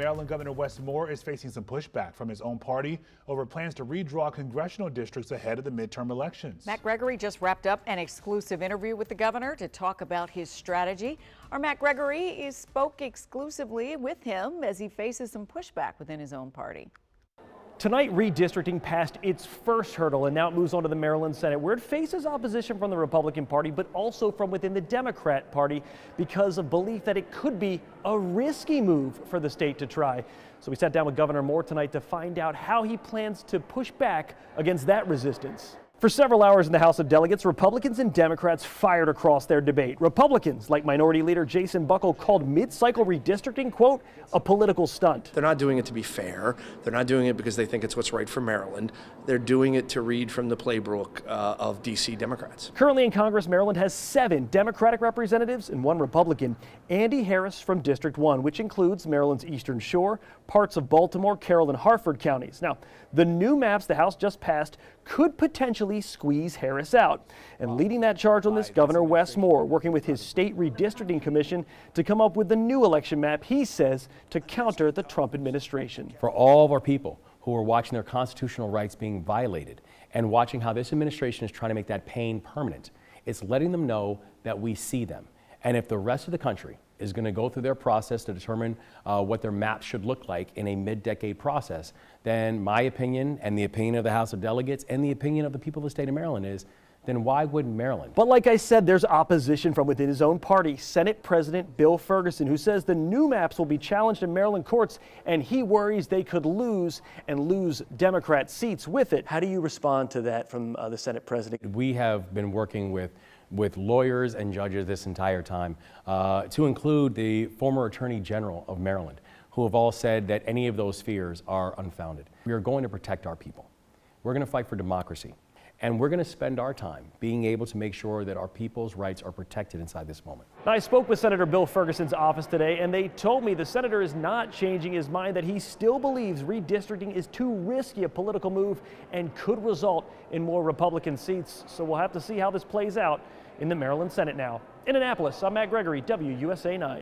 Maryland Governor Wes Moore is facing some pushback from his own party over plans to redraw congressional districts ahead of the midterm elections. Matt Gregory just wrapped up an exclusive interview with the governor to talk about his strategy. Our Matt Gregory spoke exclusively with him as he faces some pushback within his own party. Tonight, redistricting passed its first hurdle, and now it moves on to the Maryland Senate, where it faces opposition from the Republican Party, but also from within the Democrat Party because of belief that it could be a risky move for the state to try. So we sat down with Governor Moore tonight to find out how he plans to push back against that resistance. For several hours in the House of Delegates, Republicans and Democrats fired across their debate. Republicans, like Minority Leader Jason Buckle, called mid-cycle redistricting, quote, a political stunt. They're not doing it to be fair. They're not doing it because they think it's what's right for Maryland. They're doing it to read from the playbook of D.C. Democrats. Currently in Congress, Maryland has 7 Democratic representatives and 1 Republican. Andy Harris from District 1, which includes Maryland's Eastern Shore, parts of Baltimore, Carroll, and Harford counties. Now, the new maps the House just passed could potentially squeeze Harris out. And leading that charge on this, Governor Wes Moore, working with his state redistricting commission to come up with the new election map, he says, to counter the Trump administration. For all of our people who are watching their constitutional rights being violated and watching how this administration is trying to make that pain permanent, it's letting them know that we see them. And if the rest of the country is going to go through their process to determine what their map should look like in a mid-decade process, then my opinion and the opinion of the House of Delegates and the opinion of the people of the state of Maryland is, then why wouldn't Maryland? But like I said, there's opposition from within his own party. Senate President Bill Ferguson, who says the new maps will be challenged in Maryland courts, and he worries they could lose Democrat seats with it. How do you respond to that from the Senate President? We have been working with lawyers and judges this entire time, to include the former Attorney General of Maryland, who have all said that any of those fears are unfounded. We are going to protect our people. We're going to fight for democracy. And we're going to spend our time being able to make sure that our people's rights are protected inside this moment. I spoke with Senator Bill Ferguson's office today, and they told me the senator is not changing his mind, that he still believes redistricting is too risky a political move and could result in more Republican seats. So we'll have to see how this plays out in the Maryland Senate now. In Annapolis, I'm Matt Gregory, WUSA 9.